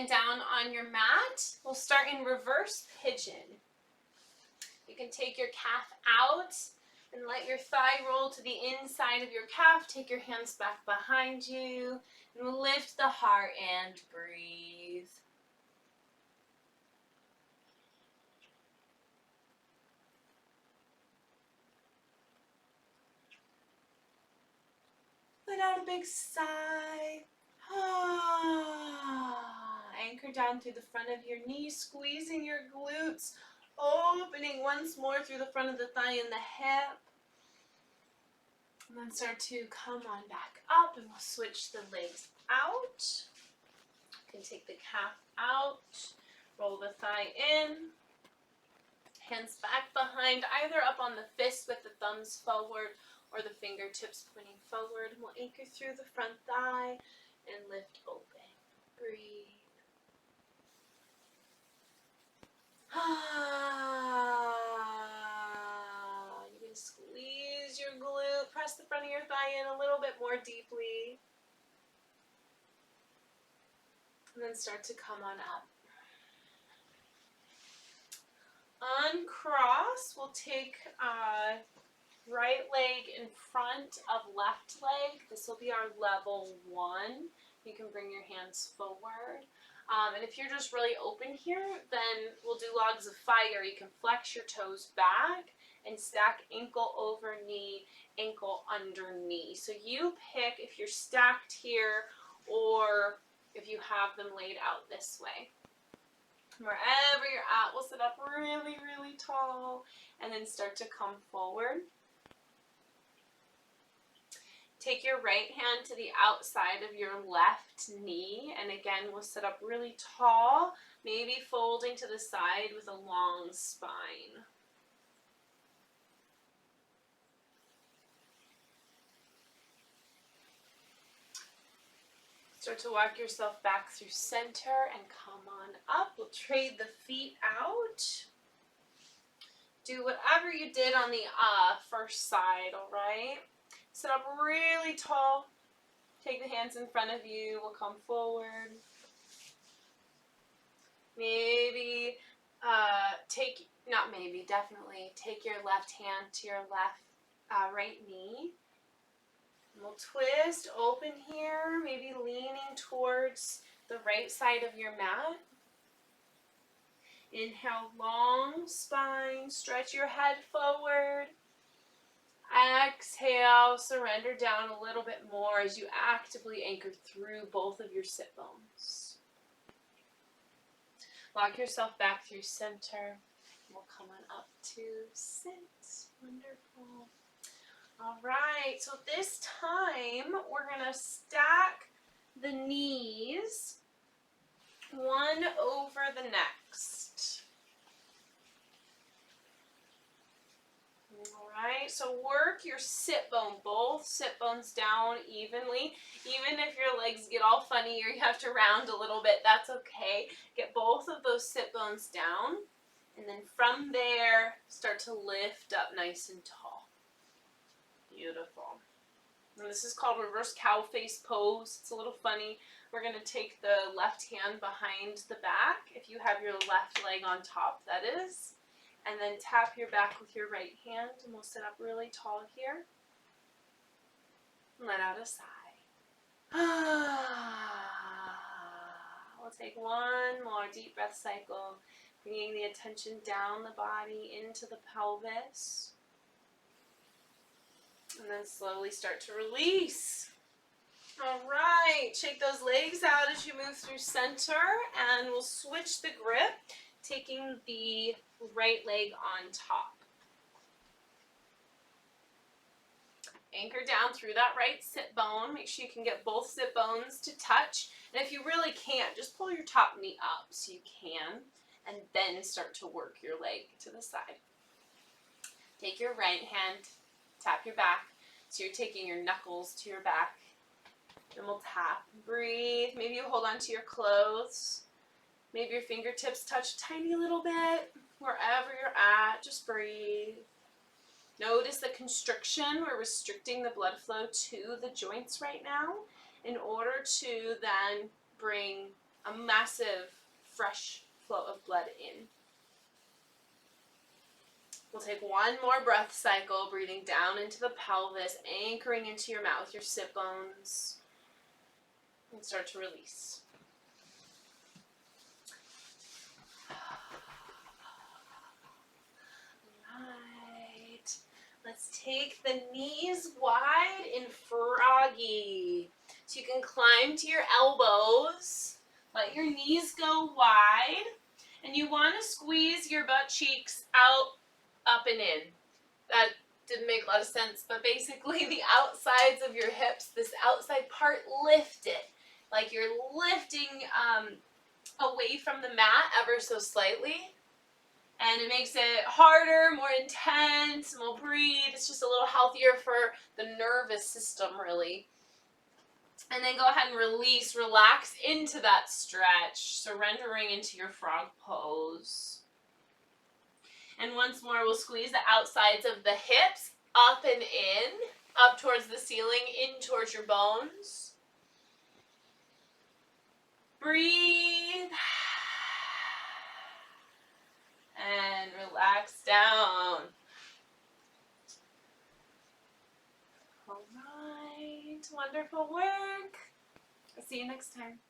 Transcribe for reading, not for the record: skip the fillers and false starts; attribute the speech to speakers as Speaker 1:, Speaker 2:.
Speaker 1: Again, down on your mat, we'll start in reverse pigeon. You can take your calf out and let your thigh roll to the inside of your calf. Take your hands back behind you and we'll lift the heart and breathe. Let out a big sigh. Anchor down through the front of your knees, squeezing your glutes, opening once more through the front of the thigh and the hip. And then start to come on back up and we'll switch the legs out. You can take the calf out, roll the thigh in, hands back behind, either up on the fist with the thumbs forward or the fingertips pointing forward. And we'll anchor through the front thigh and lift open. Breathe. You can squeeze your glute, press the front of your thigh in a little bit more deeply. And then start to come on up. Uncross, we'll take right leg in front of left leg. This will be our level 1. You can bring your hands forward. And if you're just really open here, then we'll do logs of fire. You can flex your toes back and stack ankle over knee, ankle under knee. So you pick if you're stacked here or if you have them laid out this way. Wherever you're at, we'll sit up really, really tall and then start to come forward. Take your right hand to the outside of your left knee, and again, we'll sit up really tall, maybe folding to the side with a long spine. Start to walk yourself back through center and come on up. We'll trade the feet out. Do whatever you did on the first side, all right? Sit up really tall. Take the hands in front of you. We'll come forward. Definitely take your left hand to your right knee. And we'll twist, open here, maybe leaning towards the right side of your mat. Inhale, long spine, stretch your head forward. Exhale, surrender down a little bit more as you actively anchor through both of your sit bones. Lock yourself back through center. We'll come on up to sit. Wonderful. All right, so this time we're going to stack the knees one over the next. All right, so work your sit bone, both sit bones down evenly. Even if your legs get all funny or you have to round a little bit, that's okay. Get both of those sit bones down, and then from there, start to lift up nice and tall. Beautiful. And this is called reverse cow face pose. It's a little funny. We're going to take the left hand behind the back, if you have your left leg on top, that is. And then tap your back with your right hand, and we'll sit up really tall here. Let out a sigh. We'll take one more deep breath cycle, bringing the attention down the body into the pelvis. And then slowly start to release. All right, shake those legs out as you move through center, and we'll switch the grip, taking the right leg on top. Anchor down through that right sit bone. Make sure you can get both sit bones to touch. And if you really can't, just pull your top knee up so you can, and then start to work your leg to the side. Take your right hand, tap your back. So you're taking your knuckles to your back. Then we'll tap. Breathe. Maybe you hold on to your clothes. Maybe your fingertips touch a tiny little bit. Wherever you're at, just breathe. Notice the constriction. We're restricting the blood flow to the joints right now in order to then bring a massive, fresh flow of blood in. We'll take one more breath cycle, breathing down into the pelvis, anchoring into your mat with your sit bones, and start to release. Right. Let's take the knees wide in froggy. So you can climb to your elbows, let your knees go wide, and you want to squeeze your butt cheeks out, up and in. That didn't make a lot of sense, but basically the outsides of your hips, this outside part, lift it. Like you're lifting away from the mat ever so slightly. And it makes it harder, more intense, more breathe. It's just a little healthier for the nervous system, really. And then go ahead and release, relax into that stretch, surrendering into your frog pose. And once more, we'll squeeze the outsides of the hips up and in, up towards the ceiling, in towards your bones. Breathe. And relax down. All right, wonderful work. I'll see you next time.